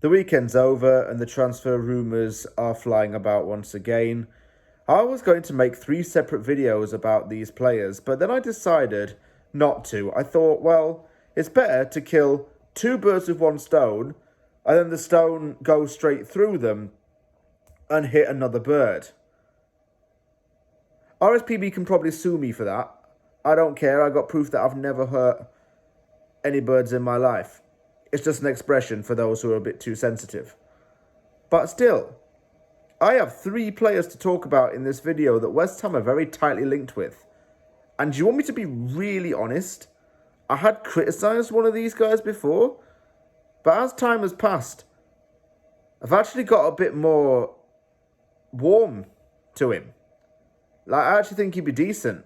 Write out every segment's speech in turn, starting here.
The weekend's over and the transfer rumours are flying about once again. I was going to make 3 separate videos about these players, but then I decided not to. I thought, well, it's better to kill 2 birds with 1 stone, and then the stone goes straight through them and hit another bird. RSPB can probably sue me for that. I don't care. I got proof that I've never hurt any birds in my life. It's just an expression for those who are a bit too sensitive. But still, I have 3 players to talk about in this video that West Ham are very tightly linked with. And do you want me to be really honest? I had criticised one of these guys before, but as time has passed, I've actually got a bit more warm to him. Like, I actually think he'd be decent.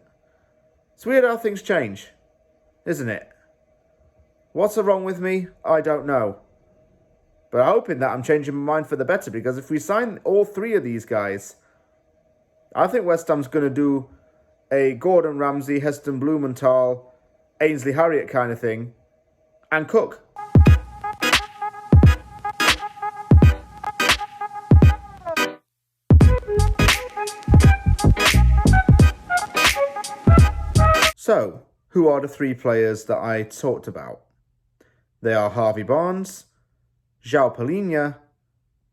It's weird how things change, isn't it? What's wrong with me? I don't know. But I'm hoping that I'm changing my mind for the better, because if we sign all 3 of these guys, I think West Ham's going to do a Gordon Ramsay, Heston Blumenthal, Ainsley Harriott kind of thing, and cook. So, who are the 3 players that I talked about? They are Harvey Barnes, João Palhinha,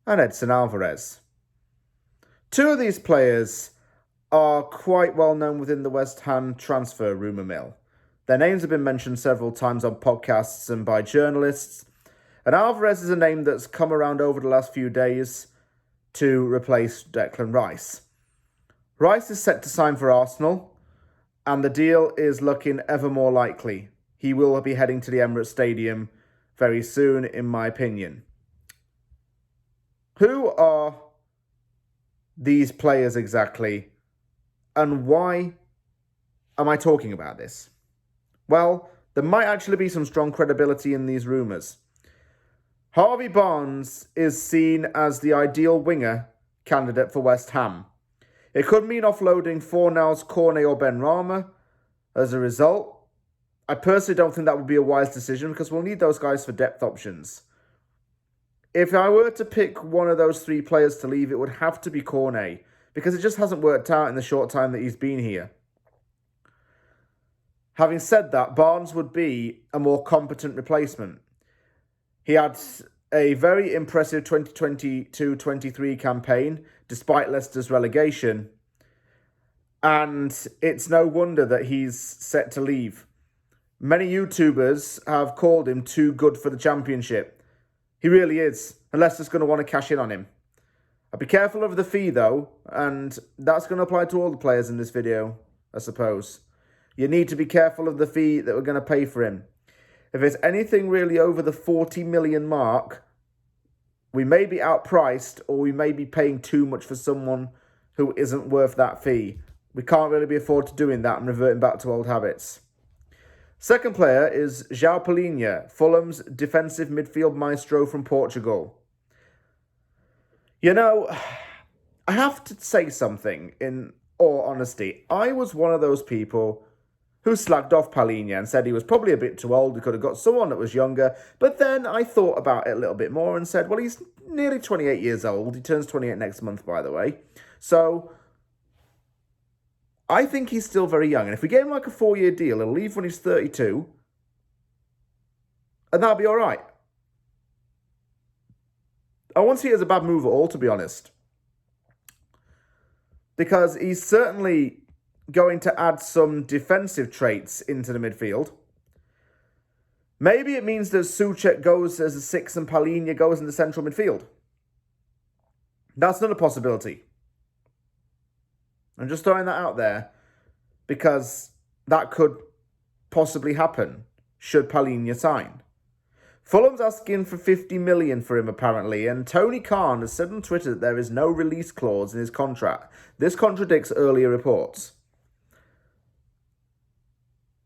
and Edson Alvarez. 2 of these players are quite well known within the West Ham transfer rumour mill. Their names have been mentioned several times on podcasts and by journalists, and Alvarez is a name that's come around over the last few days to replace Declan Rice. Rice is set to sign for Arsenal, and the deal is looking ever more likely. He will be heading to the Emirates Stadium very soon, in my opinion. Who are these players exactly, and why am I talking about this? Well, there might actually be some strong credibility in these rumours. Harvey Barnes is seen as the ideal winger candidate for West Ham. It could mean offloading Fornals, Cornet or Benrahma. As a result, I personally don't think that would be a wise decision, because we'll need those guys for depth options. If I were to pick one of those 3 players to leave, it would have to be Cornet, because it just hasn't worked out in the short time that he's been here. Having said that, Barnes would be a more competent replacement. He had a very impressive 2022-23 campaign, despite Leicester's relegation, and it's no wonder that he's set to leave. Many YouTubers have called him too good for the Championship. He really is, and Leicester's going to want to cash in on him. I'd be careful of the fee though, and that's going to apply to all the players in this video, I suppose. You need to be careful of the fee that we're going to pay for him. If it's anything really over the 40 million mark, we may be outpriced, or we may be paying too much for someone who isn't worth that fee. We can't really be afford to doing that and reverting back to old habits. Second player is João Palhinha, Fulham's defensive midfield maestro from Portugal. You know, I have to say something in all honesty. I was one of those people who slagged off Palhinha and said he was probably a bit too old. We could have got someone that was younger. But then I thought about it a little bit more and said, well, he's nearly 28 years old. He turns 28 next month, by the way. So I think he's still very young. And if we get him like a 4-year deal, he'll leave when he's 32. And that'll be all right. I won't see it as a bad move at all, to be honest. Because he's certainly going to add some defensive traits into the midfield. Maybe it means that Souček goes as a 6 and Palhinha goes in the central midfield. That's not a possibility. I'm just throwing that out there because that could possibly happen should Palhinha sign. Fulham's asking for 50 million for him apparently, and Tony Khan has said on Twitter that there is no release clause in his contract. This contradicts earlier reports.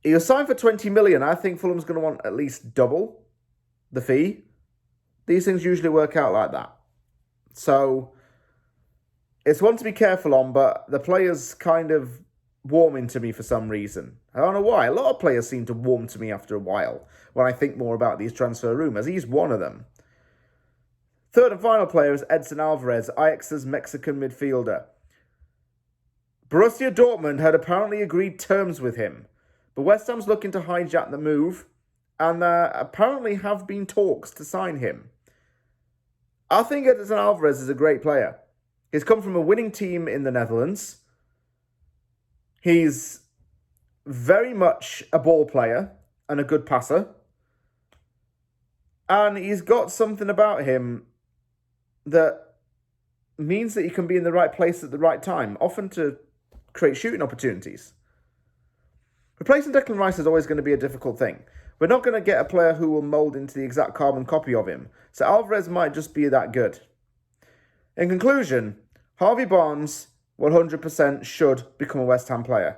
He was signed for 20 million. I think Fulham's going to want at least double the fee. These things usually work out like that. So it's one to be careful on, but the player's kind of warming to me for some reason. I don't know why. A lot of players seem to warm to me after a while when I think more about these transfer rumours. He's one of them. Third and final player is Edson Alvarez, Ajax's Mexican midfielder. Borussia Dortmund had apparently agreed terms with him, but West Ham's looking to hijack the move, and there apparently have been talks to sign him. I think Edson Alvarez is a great player. He's come from a winning team in the Netherlands. He's very much a ball player and a good passer. And he's got something about him that means that he can be in the right place at the right time, often to create shooting opportunities. Replacing Declan Rice is always going to be a difficult thing. We're not going to get a player who will mould into the exact carbon copy of him, so Alvarez might just be that good. In conclusion, Harvey Barnes 100% should become a West Ham player.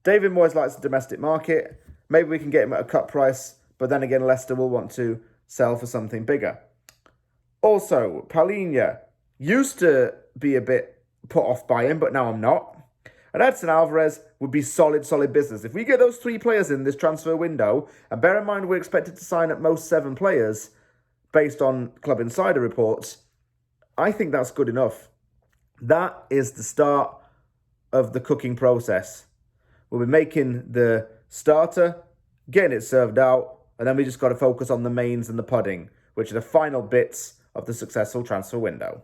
David Moyes likes the domestic market. Maybe we can get him at a cut price, but then again, Leicester will want to sell for something bigger. Also, Palhinha used to be a bit put off by him, but now I'm not. And Edson Alvarez would be solid business. If we get those 3 players in this transfer window, and bear in mind we're expected to sign at most 7 players based on Club Insider reports, I think that's good enough. That is the start of the cooking process. We'll be making the starter, getting it served out, and then we just got to focus on the mains and the pudding, which are the final bits of the successful transfer window.